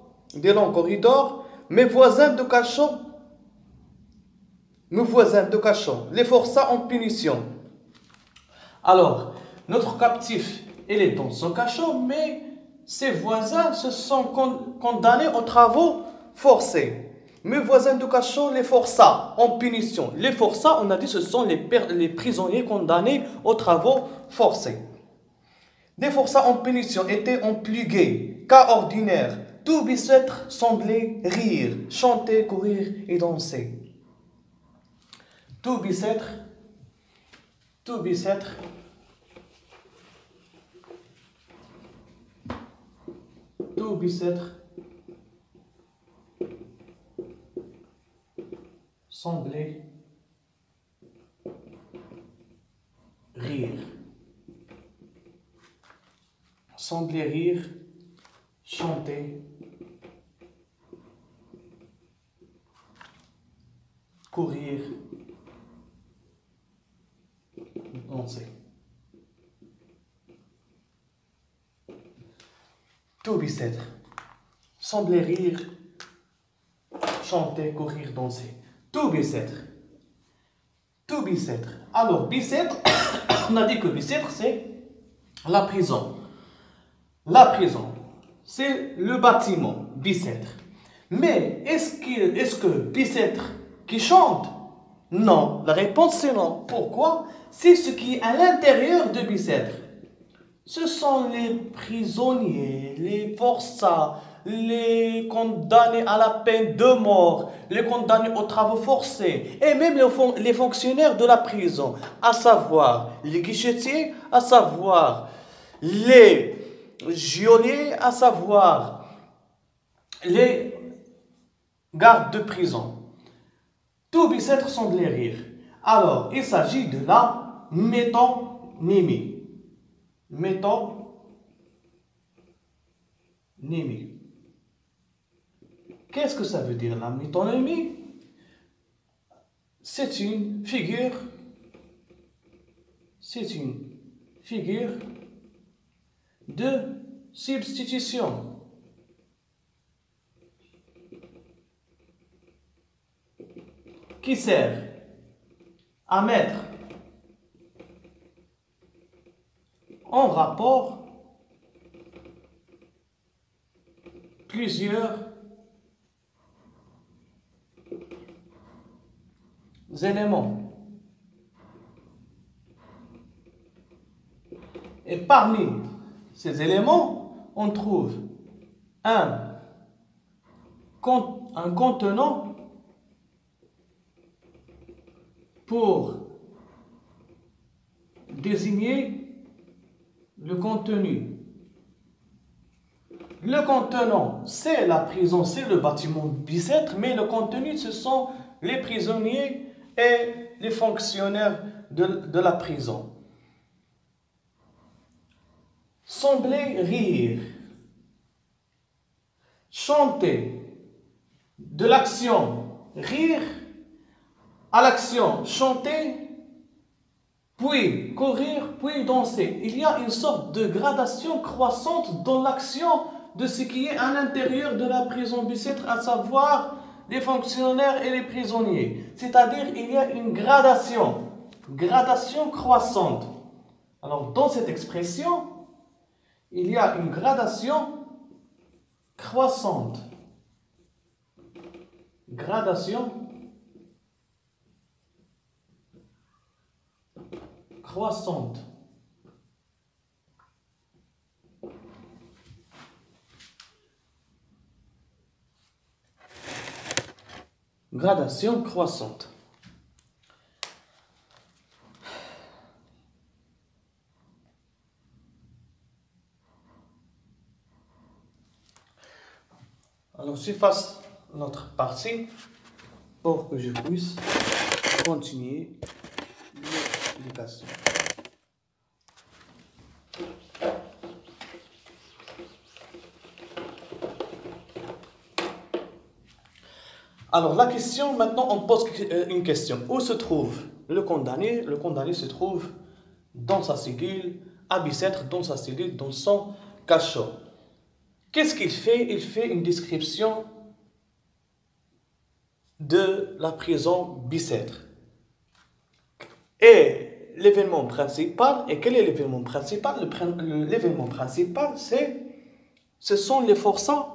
mes voisins de cachot, les forçats en punition. Alors, notre captif, il est dans son cachot, mais ses voisins se sont condamnés aux travaux forcés. Mes voisins de cachot, les forçats en punition. Les forçats, on a dit, ce sont les prisonniers condamnés aux travaux forcés. Les forçats en punition étaient en plus gais qu'à ordinaire. Tout Bicêtre semblait rire, chanter, courir et danser. Tout Bicêtre semblait rire. sembler rire, chanter, courir, danser. Tout bicêtre. Sembler rire, chanter, courir, danser. Tout bicêtre. Tout bicêtre. Alors, bicêtre, on a dit que bicêtre, c'est la prison. La prison, c'est le bâtiment, bicêtre. Mais est-ce que bicêtre qui chante? Non. La réponse, c'est non. Pourquoi? C'est ce qui est à l'intérieur de bicêtre. Ce sont les prisonniers, les forçats, les condamnés à la peine de mort, les condamnés aux travaux forcés, et même les fonctionnaires de la prison, à savoir les guichetiers, à savoir les geôliers, à savoir les gardes de prison. Tout bicêtre semble rire. Alors, il s'agit de la métonymie. Métonymie. Qu'est-ce que ça veut dire la métonymie? C'est une figure de substitution. Qui sert à mettre en rapport plusieurs éléments. Et parmi ces éléments, on trouve un contenant pour désigner le contenu. Le contenant, c'est la prison, c'est le bâtiment bicêtre, mais le contenu, ce sont les prisonniers et les fonctionnaires de la prison. Sembler rire, chanter, de l'action rire à l'action chanter, puis courir, puis danser. Il y a une sorte de gradation croissante dans l'action de ce qui est à l'intérieur de la prison bicêtre, à savoir les fonctionnaires et les prisonniers. C'est-à-dire il y a une gradation croissante. Alors dans cette expression, il y a une gradation croissante. Gradation croissante. Gradation croissante. Alors, je fasse notre partie pour que je puisse continuer l'explication. Alors, la question, maintenant, on pose une question. Où se trouve le condamné? Le condamné se trouve dans sa cellule, à Bicêtre, dans sa cellule, dans son cachot. Qu'est-ce qu'il fait? Il fait une description de la prison Bicêtre. Et l'événement principal, et quel est l'événement principal? L'événement principal, ce sont les forçats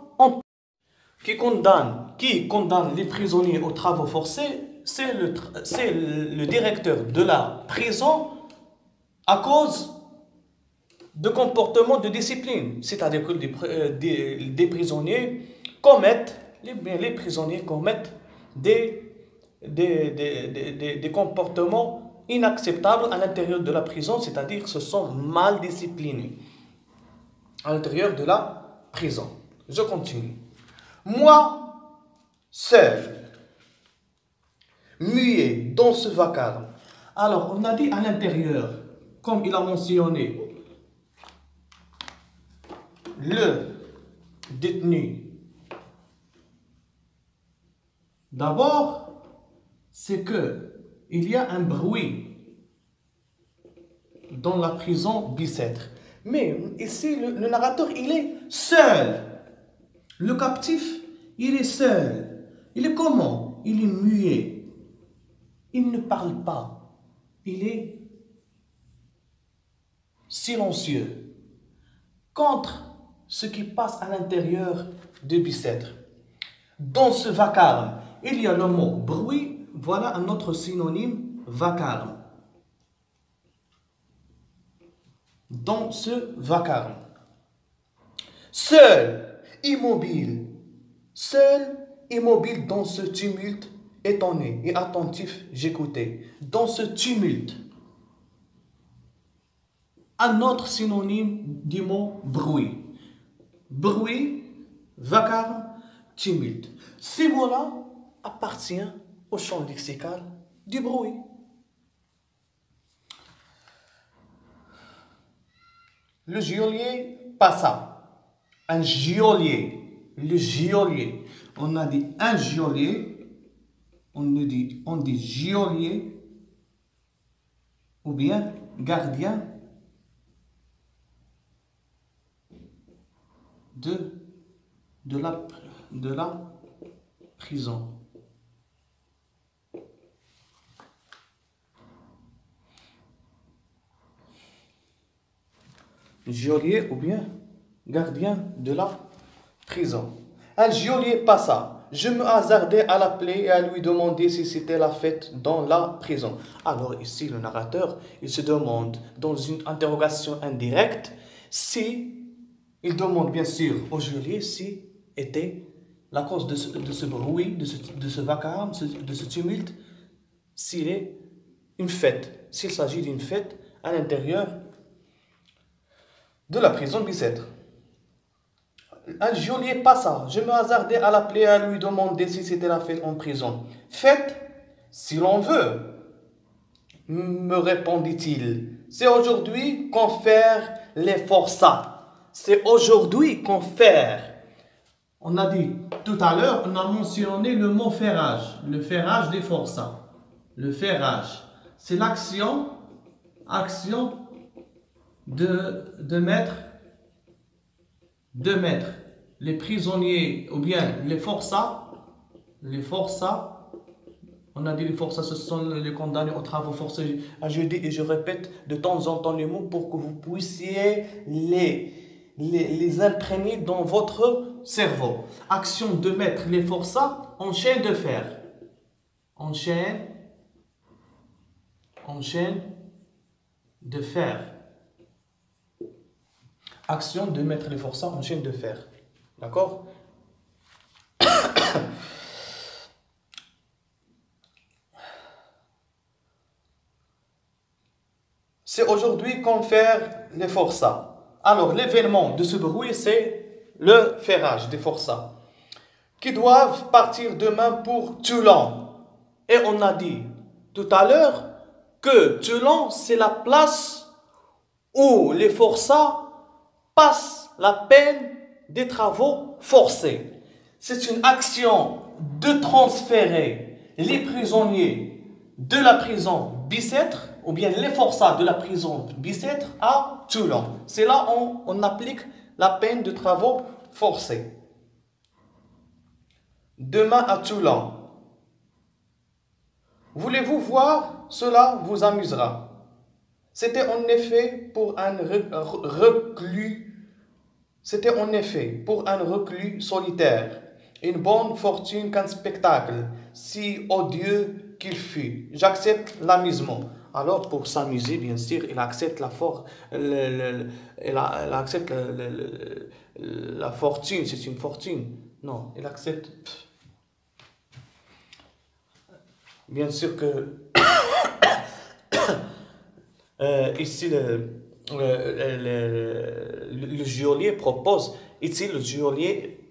qui condamnent les prisonniers aux travaux forcés. C'est le directeur de la prison à cause de comportements de discipline. C'est-à-dire que des prisonniers commettent, les prisonniers commettent des comportements inacceptables à l'intérieur de la prison, c'est-à-dire se sont mal disciplinés à l'intérieur de la prison. Je continue. Moi, seul, muet dans ce vacarme. Alors, on a dit à l'intérieur, comme il a mentionné, le détenu? D'abord, c'est que il y a un bruit dans la prison Bicêtre. Mais ici, le narrateur, il est seul. Le captif, il est seul. Il est comment? Il est muet. Il ne parle pas. Il est silencieux. Contre ce qui passe à l'intérieur de Bicêtre. Dans ce vacarme, il y a le mot bruit. Voilà un autre synonyme, vacarme. Dans ce vacarme. Seul, immobile dans ce tumulte, étonné et attentif, j'écoutais. Dans ce tumulte. Un autre synonyme du mot bruit. Bruit, vacarme, tumulte. Ces mots-là appartiennent au champ lexical du bruit. Le geôlier passa. Un geôlier. Le geôlier. On a dit un geôlier. On dit geôlier. Ou bien gardien de la prison. Geôlier ou bien gardien de la prison. Un geôlier passa. Je me hasardai à l'appeler et à lui demander si c'était la fête dans la prison. Alors ici, le narrateur, il se demande dans une interrogation indirecte si, il demande bien sûr au geôlier si était la cause de ce bruit, de ce vacarme, de ce tumulte, s'il est une fête, s'il s'agit d'une fête à l'intérieur de la prison Bicêtre. Un geôlier passa. Je me hasardai à l'appeler et à lui demander si c'était la fête en prison. Fête, si l'on veut, me répondit-il. C'est aujourd'hui qu'on fait les forçats. C'est aujourd'hui qu'on fait. On a dit tout à l'heure, on a mentionné le mot ferrage. Le ferrage des forçats. Le ferrage, c'est l'action de mettre les prisonniers ou bien les forçats, on a dit les forçats, ce sont les condamnés aux travaux forcés. Je dis et je répète de temps en temps les mots pour que vous puissiez les imprégner dans votre cerveau. Action de mettre les forçats en chaîne de fer. En chaîne de fer. Action de mettre les forçats en chaîne de fer. D'accord? C'est aujourd'hui qu'on fait les forçats. Alors, l'événement de ce bruit, c'est le ferrage des forçats qui doivent partir demain pour Toulon. Et on a dit tout à l'heure que Toulon, c'est la place où les forçats passent la peine des travaux forcés. C'est une action de transférer les prisonniers de la prison Bicêtre, ou bien les forçats de la prison Bicêtre à Toulon. C'est là où on applique la peine de travaux forcés. Demain à Toulon. Voulez-vous voir? Cela vous amusera. C'était en effet pour un reclus solitaire, une bonne fortune qu'un spectacle, si odieux qu'il fût. J'accepte l'amusement. Alors pour s'amuser, bien sûr, il accepte la fortune, c'est une fortune. Non, il accepte. Bien sûr que ici le geôlier propose, ici le geôlier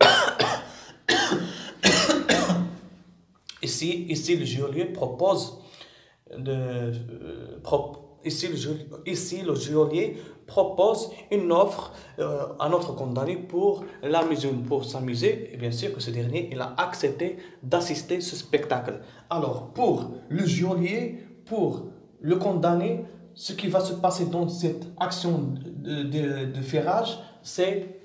ici le geôlier propose ici, le geôlier propose une offre à notre condamné pour pour s'amuser. Et bien sûr que ce dernier, il a accepté d'assister à ce spectacle. Alors, pour le geôlier, pour le condamné, ce qui va se passer dans cette action de ferrage, c'est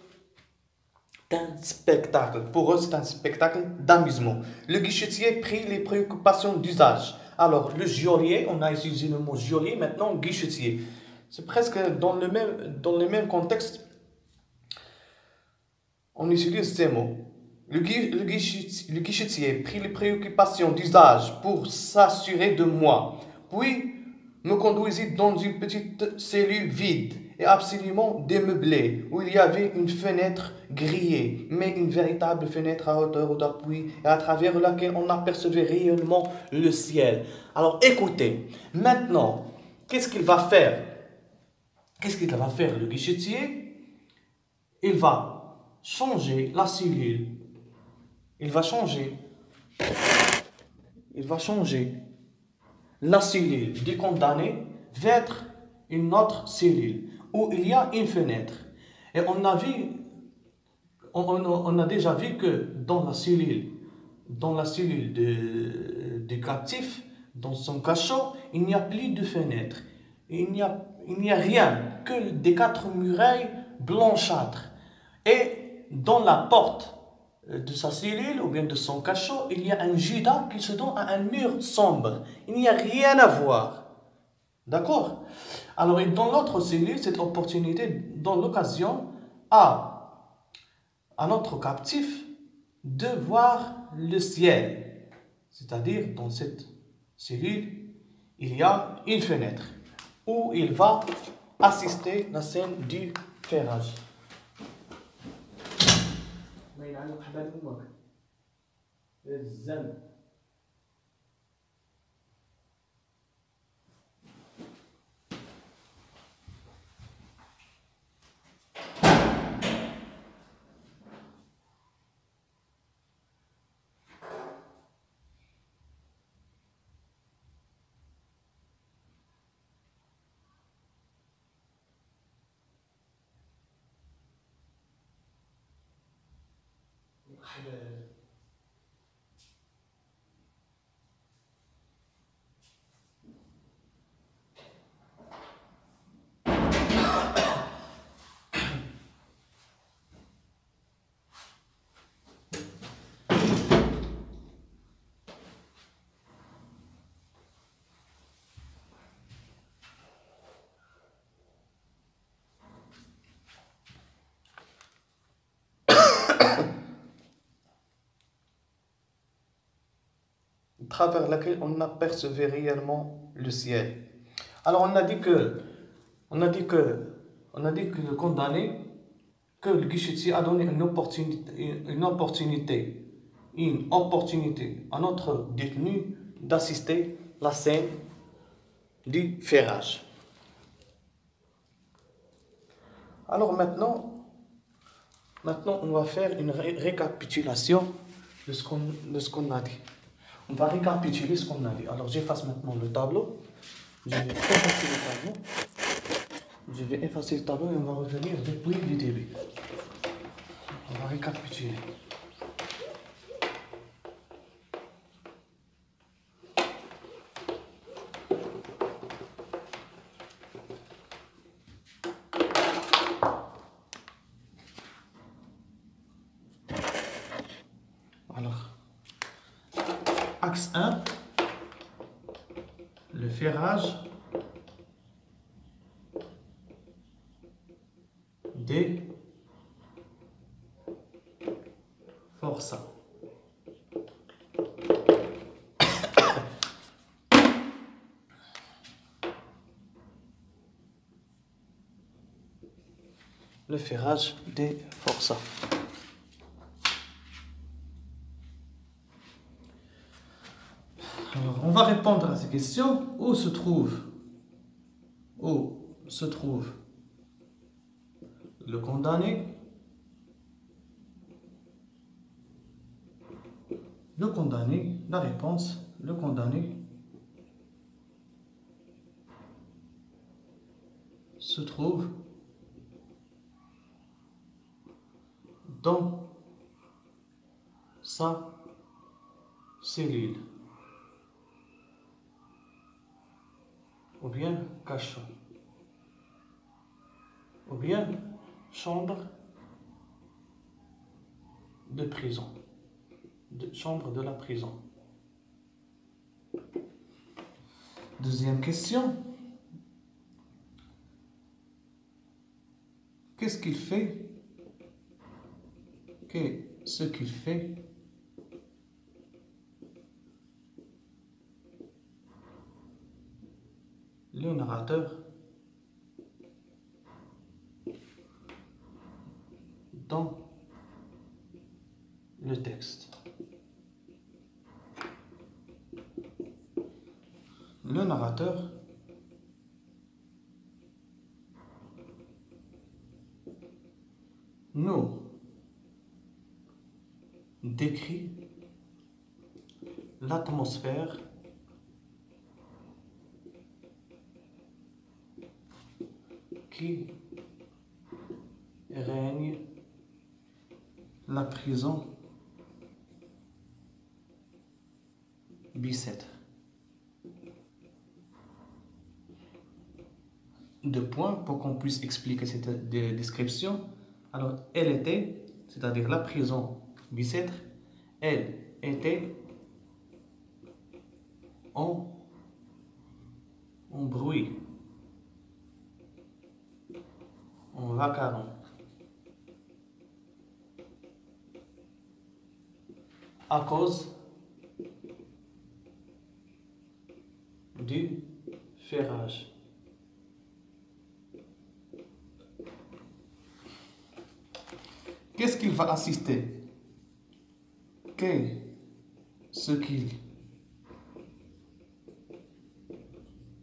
un spectacle. Pour eux, c'est un spectacle d'amusement. Le guichetier prit les préoccupations d'usage. Alors, le geôlier, on a utilisé le mot geôlier, maintenant guichetier. C'est presque dans le même contexte, on utilise ces mots. Le guichetier prit les préoccupations d'usage pour s'assurer de moi, puis me conduisit dans une petite cellule vide et absolument démeublée, où il y avait une fenêtre grillée, mais une véritable fenêtre à hauteur d'appui, et à travers laquelle on apercevait réellement le ciel. Alors écoutez, maintenant, qu'est-ce qu'il va faire? Qu'est-ce qu'il va faire le guichetier? Il va changer la cellule. Il va changer la cellule du condamné vers une autre cellule où il y a une fenêtre. Et on a déjà vu que dans la cellule du captif, dans son cachot, il n'y a plus de fenêtre. Il n'y a rien que des 4 murailles blanchâtres. Et dans la porte de sa cellule ou bien de son cachot, il y a un judas qui se donne à un mur sombre. Il n'y a rien à voir. D'accord? Alors, dans l'autre cellule, cette opportunité donne l'occasion à notre captif de voir le ciel. C'est-à-dire, dans cette cellule, il y a une fenêtre où il va assister à la scène du ferrage. Travers laquelle on apercevait réellement le ciel. Alors on a dit que le condamné, que le guichetier a donné une opportunité à notre détenu d'assister à la scène du ferrage. Alors maintenant on va faire une récapitulation de ce qu'on a dit. On va récapituler ce qu'on a dit. Alors j'efface maintenant le tableau. Je vais effacer le tableau et on va revenir depuis le début. On va récapituler. Alors, axe 1, le ferrage des forçats. Le ferrage des forçats. Alors, on va répondre à ces questions. Où se trouve le condamné? Le condamné, la réponse, le condamné trouve dans sa cellule ou bien cachot ou bien chambre de prison, chambre de la prison. Deuxième question. Qu'est-ce qu'il fait? Qu'est-ce qu'il fait le narrateur dans le texte? Le narrateur nous décrit l'atmosphère qui règne la prison Bicêtre. Deux points pour qu'on puisse expliquer cette description. Alors, elle était, c'est-à-dire la prison Bicêtre, elle était en bruit, en vacarme, à cause du ferrage. Qu'est-ce qu'il va assister?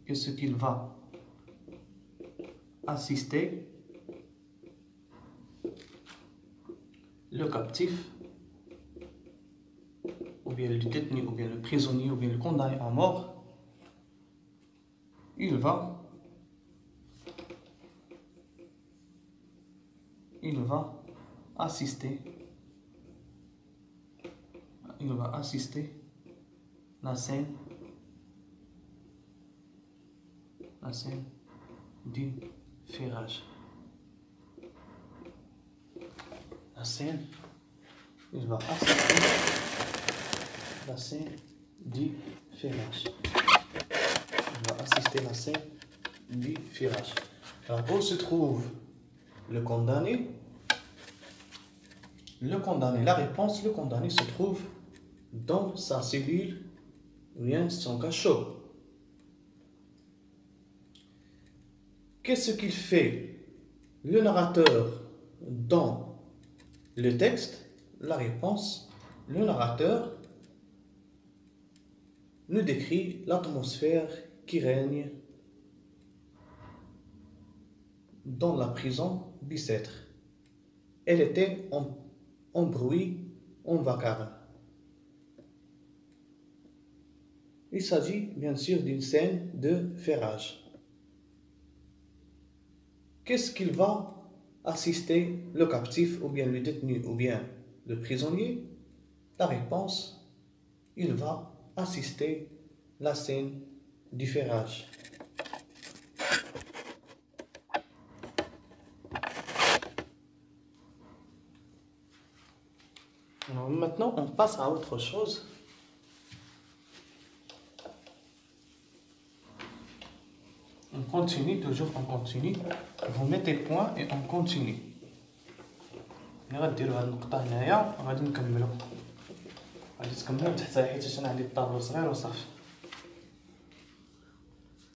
Qu'est-ce qu'il va assister le captif, ou bien le détenu, ou bien le prisonnier, ou bien le condamné à mort? Il va assister la scène du ferrage. Il va assister la scène du ferrage. Il va assister la scène du ferrage. Alors, où se trouve le condamné? La réponse, le condamné se trouve dans sa cellule ou bien son cachot. Qu'est-ce qu'il fait le narrateur dans le texte? La réponse, le narrateur nous décrit l'atmosphère qui règne dans la prison Bicêtre. Elle était en bruit, en vacarme. Il s'agit bien sûr d'une scène de ferrage. Qu'est-ce qu'il va assister le captif, ou bien le détenu, ou bien le prisonnier? La réponse, il va assister la scène du ferrage. Alors maintenant, on passe à autre chose. On continue, toujours on continue. Vous mettez point et on continue. غنديروا هاد النقطة هنايا وغادي نكملو. غادي تكملو تحت حيت انا عندي الطابلو صغير وصافي.